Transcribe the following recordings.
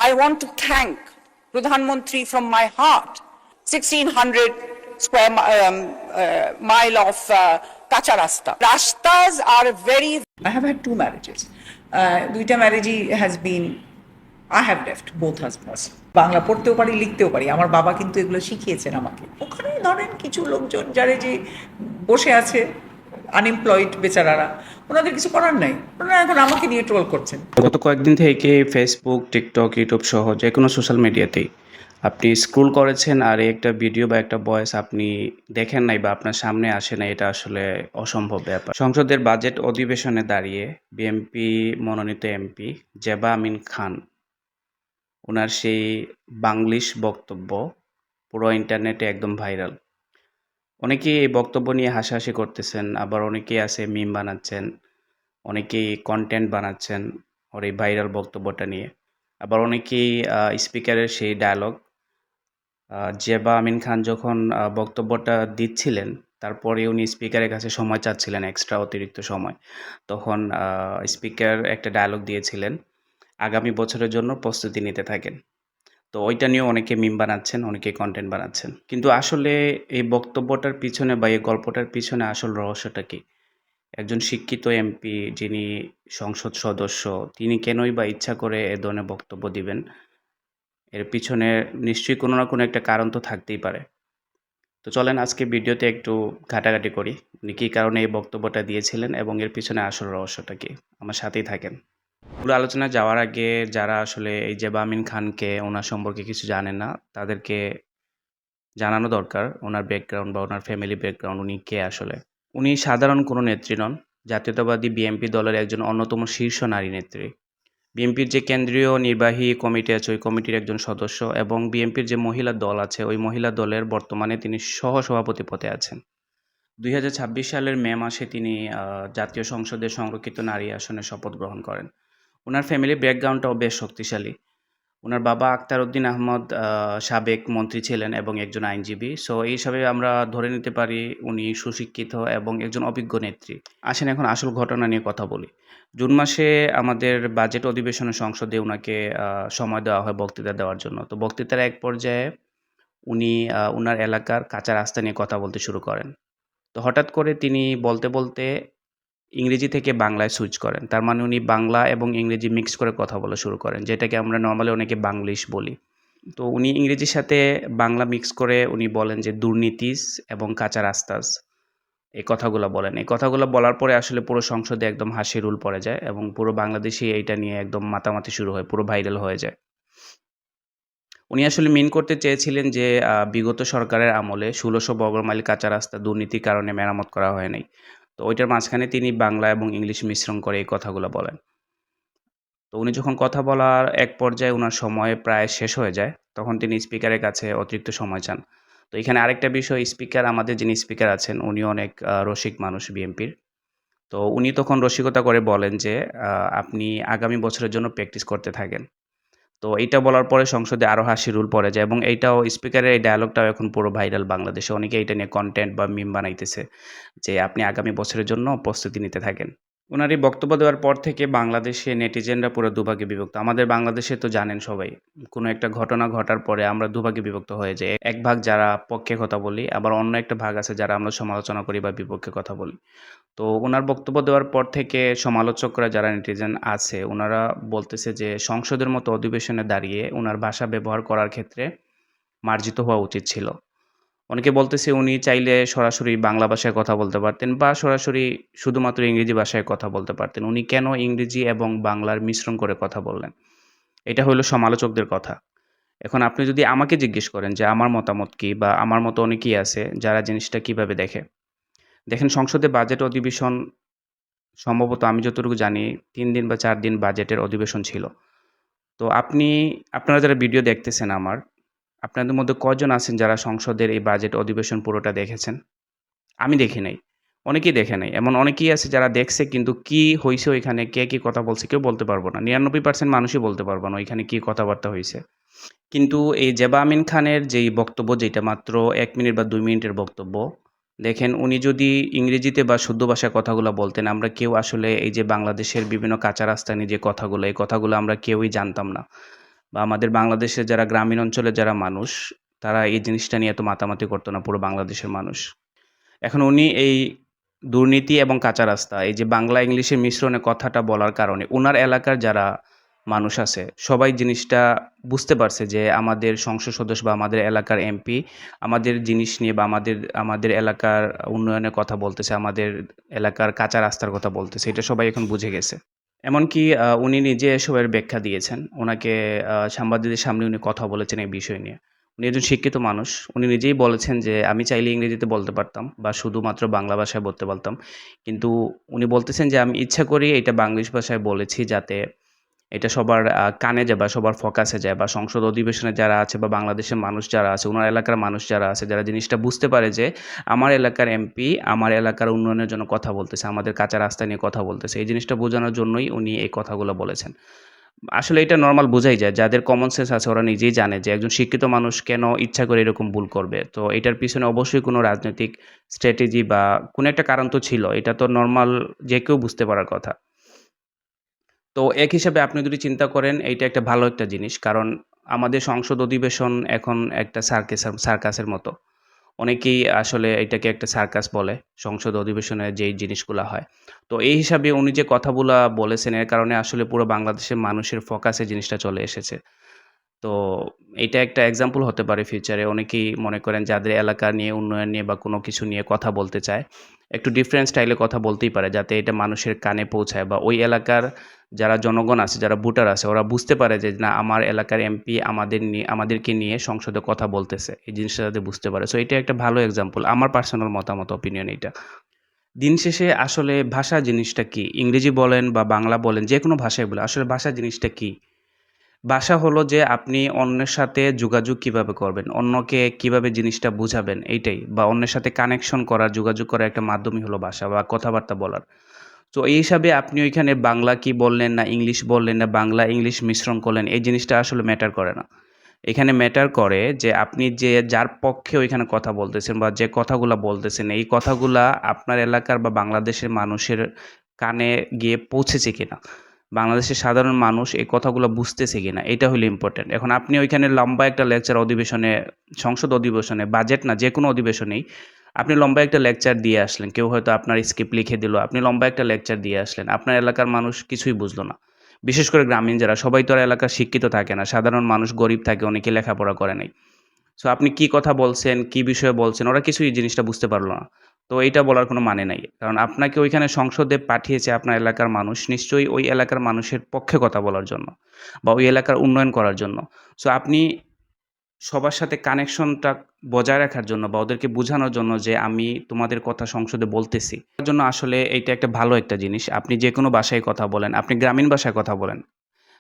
I want to thank Pradhan Mantri from my heart. 1600 square mile of kacha rasta. Rastas are very. I have had 2 marriages. Duita marriage has been. I have left both husbands. Bangla পড়তেও পারি, লিখতেও পারি। আমার বাবা কিন্তু এগুলো শিখিয়েছেন আমাকে। ওখানে ধরেন কিছু লোকজন যারা যে বসে আছে আনএমপ্লয়েড বেচারারা, ওনাদের কিছু করার নাই, ওনারা এখন আমাকে নিয়ে ট্রোল করছেন। গত কয়েকদিন থেকে ফেসবুক, টিকটক, ইউটিউব সহ যে কোনো সোশ্যাল মিডিয়াতেই আপনি স্ক্রল করেছেন আর একটা ভিডিও বা একটা ভয়েস আপনি দেখেন নাই বা আপনার সামনে আসে না, এটা আসলে অসম্ভব ব্যাপার। সংসদের বাজেট অধিবেশনে দাঁড়িয়ে বিএনপি মনোনীত এমপি জেবা আমিন খান ওনার সেই বাংলিশ বক্তব্য পুরো ইন্টারনেটে একদম ভাইরাল। অনেকেই এই বক্তব্য নিয়ে হাসাহাসি করতেছেন, আবার অনেকেই আছে মিম বানাচ্ছেন, অনেকেই কন্টেন্ট বানাচ্ছেন ওর এই ভাইরাল বক্তব্যটা নিয়ে। আবার অনেকেই স্পিকারের সেই ডায়ালগ জেবা আমিন খান যখন বক্তব্যটা দিচ্ছিলেন, তারপরে উনি স্পিকারের কাছে সময় চাচ্ছিলেন, এক্সট্রা অতিরিক্ত সময়। তখন স্পিকার একটা ডায়ালগ দিয়েছিলেন, আগামী বছরের জন্য প্রস্তুতি নিতে থাকেন। তো ওইটা নিয়েও অনেকে মিম বানাচ্ছেন, অনেকে কন্টেন্ট বানাচ্ছেন। কিন্তু আসলে এই বক্তব্যটার পিছনে বা এই গল্পটার পিছনে আসল রহস্যটা কী? একজন শিক্ষিত এমপি যিনি সংসদ সদস্য, তিনি কেনই বা ইচ্ছা করে এ ধরনের বক্তব্য দিবেন? এর পিছনে নিশ্চয়ই কোনো না কোনো একটা কারণ তো থাকতেই পারে। তো চলেন আজকে ভিডিওতে একটু ঘাটাঘাটি করি। উনি কী কারণে এই বক্তব্যটা দিয়েছিলেন এবং এর পিছনে আসল রহস্যটা কী? আমার সাথেই থাকেন। মূল আলোচনায় যাওয়ার আগে যারা আসলে এই জেবা আমিন খানকে ওনার সম্পর্কে কিছু জানেন না, তাদেরকে জানানো দরকার ওনার ব্যাকগ্রাউন্ড বা ওনার ফ্যামিলি ব্যাকগ্রাউন্ড, উনি কে আসলে। উনি সাধারণ কোনো নেত্রী নন, জাতীয়তাবাদী বিএনপি দলের একজন অন্যতম শীর্ষ নারী নেত্রী। বিএনপির যে কেন্দ্রীয় নির্বাহী কমিটি আছে, ওই কমিটির একজন সদস্য, এবং বিএনপির যে মহিলা দল আছে, ওই মহিলা দলের বর্তমানে তিনি সহসভাপতি পদে আছেন। 2026 সালের মে মাসে তিনি জাতীয় সংসদের সংরক্ষিত নারী আসনে শপথ গ্রহণ করেন। ওনার ফ্যামিলি ব্যাকগ্রাউন্ডটাও বেশ শক্তিশালী। ওনার বাবা আখতার উদ্দিন আহমদ সাবেক মন্ত্রী ছিলেন এবং একজন আইনজীবী। সো এই হিসাবে আমরা ধরে নিতে পারি উনি সুশিক্ষিত এবং একজন অভিজ্ঞ নেত্রী। আসেন এখন আসল ঘটনা নিয়ে কথা বলি। জুন মাসে আমাদের বাজেট অধিবেশনে সংসদে উনাকে সময় দেওয়া হয় বক্তৃতা দেওয়ার জন্য। তো বক্তৃতার এক পর্যায়ে উনি উনার এলাকার কাঁচা রাস্তা নিয়ে কথা বলতে শুরু করেন। তো হঠাৎ করে তিনি বলতে, বলতে ইংরেজি থেকে বাংলায় সুইচ করেন। তার মানে উনি বাংলা এবং ইংরেজি মিক্স করে কথা বলা শুরু করেন, যেটাকে আমরা নরমালি অনেকে বাংলিশ বলি। তো উনি ইংরেজির সাথে বাংলা মিক্স করে উনি বলেন যে দুর্নীতিস এবং কাঁচা রাস্তাস, এই কথাগুলো বলেন। এই কথাগুলো বলার পরে আসলে পুরো সংসদে একদম হাসির রোল পড়ে যায় এবং পুরো বাংলাদেশই এইটা নিয়ে একদম মাতামাতি শুরু হয়, পুরো ভাইরাল হয়ে যায়। উনি আসলে মিন করতে চেয়েছিলেন যে বিগত সরকারের আমলে ১৬০০ বর্গমাইল কাঁচা রাস্তা দুর্নীতির কারণে মেরামত করা হয় নাই। তো ওইটার মাঝখানে তিনি বাংলা এবং ইংলিশ মিশ্রণ করে এই কথাগুলো বলেন। তো উনি যখন কথা বলার এক পর্যায়ে উনার সময় প্রায় শেষ হয়ে যায়, তখন তিনি স্পিকারের কাছে অতিরিক্ত সময় চান। তো এখানে আরেকটা বিষয়, স্পিকার, আমাদের যিনি স্পিকার আছেন উনি অনেক রসিক মানুষ বিএনপির। তো উনি তখন রসিকতা করে বলেন যে আপনি আগামী বছরের জন্য প্র্যাকটিস করতে থাকেন। তো এইটা বলার পরে সংসদে আরও হাসির রোল পড়ে যায় এবং এইটাও স্পিকারের এই ডায়ালগটাও এখন পুরো ভাইরাল বাংলাদেশে। অনেকে এইটা নিয়ে কনটেন্ট বা মিম বানাইতেছে যে আপনি আগামী বছরের জন্য প্রস্তুতি নিতে থাকেন। উনার এই বক্তব্য দেওয়ার পর থেকে বাংলাদেশে নেটিজেনরা পুরো দুভাগে বিভক্ত। আমাদের বাংলাদেশে তো জানেন সবাই, কোনো একটা ঘটনা ঘটার পরে আমরা দুভাগে বিভক্ত হয়ে যাই। এক ভাগ যারা পক্ষে কথা বলি, আবার অন্য একটা ভাগ আছে যারা আমরা সমালোচনা করি বা বিপক্ষে কথা বলি। তো উনার বক্তব্য দেওয়ার পর থেকে সমালোচকরা যারা নেটিজেন আছে, উনারা বলতেছে যে সংসদের মতো অধিবেশনে দাঁড়িয়ে উনার ভাষা ব্যবহার করার ক্ষেত্রে মার্জিত হওয়া উচিত ছিল। অনেকে বলতেছে উনি চাইলে সরাসরি বাংলা ভাষায় কথা বলতে পারতেন বা সরাসরি শুধুমাত্র ইংরেজি ভাষায় কথা বলতে পারতেন। উনি কেন ইংরেজি এবং বাংলার মিশ্রণ করে কথা বললেন? এটা হলো সমালোচকদের কথা। এখন আপনি যদি আমাকে জিজ্ঞেস করেন যে আমার মতামত কী, বা আমার মতো অনেকেই আছে যারা জিনিসটা কিভাবে দেখে। দেখেন, সংসদে বাজেট অধিবেশন সম্ভবত আমি যতটুকু জানি ৩ দিন বা ৪ দিন বাজেটের অধিবেশন ছিল। তো আপনারা যারা ভিডিও দেখতেছেন আমার, আপনাদের মধ্যে কয়জন আছেন যারা সংসদের এই বাজেট অধিবেশন পুরোটা দেখেছেন? আমি দেখি নাই। অনেকেই দেখে নাই। এমন অনেকেই আছে যারা দেখছে কিন্তু কি হইছে ওইখানে, কে কি কথা বলছে কেউ বলতে পারব না। ৯৯% মানুষই বলতে পারব না ওইখানে কি কথাবার্তা হইছে। কিন্তু এই জেবা আমিন খানের যেই বক্তব্য, যেটা মাত্র ১ মিনিট বা ২ মিনিটের বক্তব্য, দেখেন উনি যদি ইংরেজিতে বা শুদ্ধ ভাষায় কথাগুলো বলতেন, আমরা কেউ আসলে এই যে বাংলাদেশের বিভিন্ন কাঁচা রাস্তা নিয়ে যে কথাগুলো, এই কথাগুলো আমরা কেউই জানতাম না। বা আমাদের বাংলাদেশের যারা গ্রামীণ অঞ্চলের যারা মানুষ, তারা এই জিনিসটা নিয়ে এত মাতামাতি করতো না, পুরো বাংলাদেশের মানুষ। এখন উনি এই দুর্নীতি এবং কাঁচা রাস্তা, এই যে বাংলা ইংলিশের মিশ্রণে কথাটা বলার কারণে উনার এলাকার যারা মানুষ আছে সবাই জিনিসটা বুঝতে পারছে যে আমাদের সংসদ সদস্য বা আমাদের এলাকার এমপি আমাদের জিনিস নিয়ে বা আমাদের এলাকার উন্নয়নের কথা বলতেছে, আমাদের এলাকার কাঁচা রাস্তার কথা বলতেছে। এটা সবাই এখন বুঝে গেছে। এমনকি উনি নিজে এসবের ব্যাখ্যা দিয়েছেন। উনাকে সাংবাদিকদের সামনে উনি কথা বলেছেন এই বিষয় নিয়ে। উনি একজন শিক্ষিত মানুষ। উনি নিজেই বলেছেন যে, "আমি চাইলে ইংরেজিতে বলতে পারতাম বা শুধুমাত্র বাংলা ভাষায় বলতে পারতাম।" কিন্তু উনি বলতেছেন যে, "আমি ইচ্ছা করেই এটা বাংলিশ ভাষায় বলেছি যাতে এটা সবার কানে যায় বা সবার ফোকাসে যায় বা সংসদ অধিবেশনে যারা আছে বা বাংলাদেশের মানুষ যারা আছে, উনার এলাকার মানুষ যারা আছে, যারা জিনিসটা বুঝতে পারে যে আমার এলাকার এমপি আমার এলাকার উন্নয়নের জন্য কথা বলতেছে, আমাদের কাঁচা রাস্তা নিয়ে কথা বলতেছে।" এই জিনিসটা বোঝানোর জন্যই উনি এই কথাগুলো বলেছেন। আসলে এটা নরমাল বোঝাই যায়। যাদের কমন সেন্স আছে ওরা নিজেই জানে যে একজন শিক্ষিত মানুষ কেন ইচ্ছা করে এরকম ভুল করবে। তো এটার পিছনে অবশ্যই কোনো রাজনৈতিক স্ট্র্যাটেজি বা কোনো একটা কারণ তো ছিল। এটা তো নরমাল যে কেউ বুঝতে পারার কথা। তো এক হিসাবে আপনি যদি চিন্তা করেন এইটা একটা ভালো একটা জিনিস। কারণ আমাদের সংসদ অধিবেশন এখন একটা সার্কাসের মতো। অনেকেই আসলে এটাকে একটা সার্কাস বলে, সংসদ অধিবেশনে যেই জিনিসগুলা হয়। তো এই হিসাবে উনি যে কথাগুলা বলেছেন এর কারণে আসলে পুরো বাংলাদেশের মানুষের ফোকাসে জিনিসটা চলে এসেছে। তো এইটা একটা এক্সাম্পল হতে পারে ফিউচারে। অনেকেই মনে করেন যাদের এলাকা নিয়ে, উন্নয়ন নিয়ে বা কোনো কিছু নিয়ে কথা বলতে চায়, একটু ডিফারেন্ট স্টাইলে কথা বলতেই পারে যাতে এটা মানুষের কানে পৌঁছায় বা ওই এলাকার যারা জনগণ আছে, যারা ভোটার আছে ওরা বুঝতে পারে যে না আমার এলাকার এমপি আমাদেরকে নিয়ে সংসদে কথা বলতেছে। এই জিনিসটা যাতে বুঝতে পারে। সো এটা একটা ভালো এক্সাম্পল। আমার পার্সোনাল মতামত, ওপিনিয়ন এইটা। দিন শেষে আসলে ভাষা জিনিসটা কি? ইংরেজি বলেন বা বাংলা বলেন, যেকোনো ভাষাই বলেন, আসলে ভাষা জিনিসটা কি? ভাষা হলো যে আপনি অন্যের সাথে যোগাযোগ কিভাবে করবেন, অন্যকে কিভাবে জিনিসটা বুঝাবেন এইটাই। বা অন্যের সাথে কানেকশন করার, যোগাযোগ করার একটা মাধ্যমই হলো ভাষা বা কথাবার্তা বলার। তো এই হিসাবে আপনি ওইখানে বাংলা কি বললেন না ইংলিশ বললেন না বাংলা ইংলিশ মিশ্রণ করলেন, এই জিনিসটা আসলে ম্যাটার করে না। এখানে ম্যাটার করে যে আপনি যার পক্ষে ওইখানে কথা বলতেছেন বা যে কথাগুলা বলতেছেন, এই কথাগুলা আপনার এলাকার বা বাংলাদেশের মানুষের কানে গিয়ে পৌঁছেছে কিনা? বাংলাদেশের সাধারণ মানুষ এই কথাগুলো বুঝতেছে কিনা? এটা হইলো ইম্পোর্টেন্ট। এখন আপনি ওইখানে লম্বা একটা লেকচার অধিবেশনে, সংসদ অধিবেশনে, বাজেট না যেকোনো অধিবেশনেই আপনি লম্বা একটা লেকচার দিয়ে আসলেন। কেউ হয়তো আপনার স্ক্রিপ্ট লিখে দিল। আপনি লম্বা একটা লেকচার দিয়ে আসলেন। আপনার এলাকার মানুষ কিছুই বুঝল না। বিশেষ করে গ্রামীণ যারা, সবাই তো আর এলাকার শিক্ষিত থাকে না। সাধারণ মানুষ গরিব থাকে, অনেকে লেখাপড়া করে নাই। সো আপনি কি কথা বলছেন, কি বিষয়ে বলছেন, ওরা কিছুই এই জিনিসটা বুঝতে পারল না। তো এইটা বলার কোনো মানে নাই। কারণ আপনাকে ওইখানে সংসদে পাঠিয়েছে আপনার এলাকার মানুষ, নিশ্চয়ই ওই এলাকার মানুষের পক্ষে কথা বলার জন্য বা ওই এলাকার উন্নয়ন করার জন্য। সো আপনি সবার সাথে কানেকশনটা বজায় রাখার জন্য বা ওদেরকে বুঝানোর জন্য যে আমি তোমাদের কথা সংসদে বলতেছি। তার জন্য আসলে এইটা একটা ভালো একটা জিনিস। আপনি যেকোনো ভাষায় কথা বলেন, আপনি গ্রামীণ ভাষায় কথা বলেন।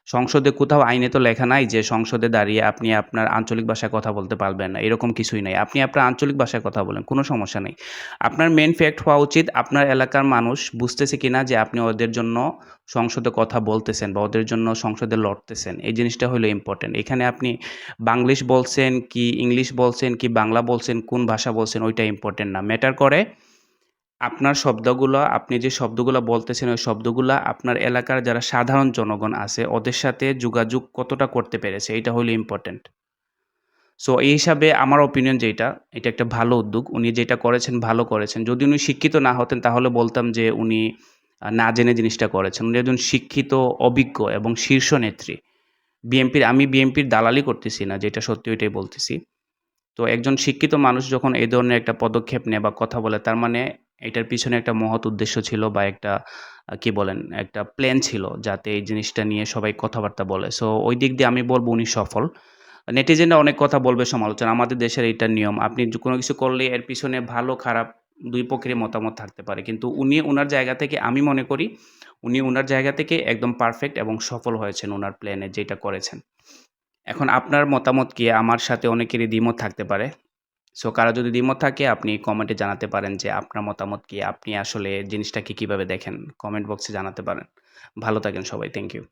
সংসদে কোথাও আইনে তো লেখা নাই যে সংসদে দাঁড়িয়ে আপনি আপনার আঞ্চলিক ভাষায় কথা বলতে পারবেন না। এরকম কিছুই নাই। আপনি আপনার আঞ্চলিক ভাষায় কথা বলেন, কোনো সমস্যা নেই। আপনার মেইন ফ্যাক্ট হওয়া উচিত আপনার এলাকার মানুষ বুঝতেছে কিনা যে আপনি ওদের জন্য সংসদে কথা বলতেছেন বা ওদের জন্য সংসদে লড়তেছেন। এই জিনিসটা হলো ইম্পোর্টেন্ট। এখানে আপনি বাংলিশ বলছেন কি ইংলিশ বলছেন কি বাংলা বলছেন, কোন ভাষা বলছেন ওইটা ইম্পোর্টেন্ট না। ম্যাটার করে আপনার শব্দগুলা, আপনি যে শব্দগুলা বলতেছেন ওই শব্দগুলা আপনার এলাকার যারা সাধারণ জনগণ আছে ওদের সাথে যোগাযোগ কতটা করতে পেরেছে এইটা হলো ইম্পোর্টেন্ট। সো এই হিসাবে আমার ওপিনিয়ন যেইটা, এটা একটা ভালো উদ্যোগ। উনি যেটা করেছেন ভালো করেছেন। যদি উনি শিক্ষিত না হতেন তাহলে বলতাম যে উনি না জেনে জিনিসটা করেছেন। উনি একজন শিক্ষিত, অভিজ্ঞ এবং শীর্ষ নেত্রী। আমি বিএনপির দালালি করতেছি না, যেটা সত্যি ওইটাই বলতেছি। তো একজন শিক্ষিত মানুষ যখন এই ধরনের একটা পদক্ষেপ নেয় বা কথা বলে তার মানে এটার পিছনে একটা মহৎ উদ্দেশ্য ছিল বা একটা কি বলেন একটা প্ল্যান ছিল যাতে এই জিনিসটা নিয়ে সবাই কথাবার্তা বলে। সো ওই দিক দিয়ে আমি বলব উনি সফল। নেটিজেনরা অনেক কথা বলবে সমালোচনা। আমাদের দেশের এইটা নিয়ম। আপনি কোনো কিছু করলে এর পিছনে ভালো খারাপ ২ পক্ষেরই মতামত থাকতে পারে। কিন্তু উনি উনার জায়গা থেকে আমি মনে করি উনি উনার জায়গা থেকে একদম পারফেক্ট এবং সফল হয়েছেন উনার প্ল্যানে যেটা করেছেন। এখন আপনার মতামত কি? আমার সাথে অনেকেরই দ্বিমত থাকতে পারে। সো কারো যদি দ্বিমত থাকে আপনি কমেন্টে জানাতে পারেন যে আপনার মতামত কি? আপনি আসলে জিনিসটাকে কিভাবে দেখেন? কমেন্ট বক্সে জানাতে পারেন। ভালো থাকেন সবাই। Thank you.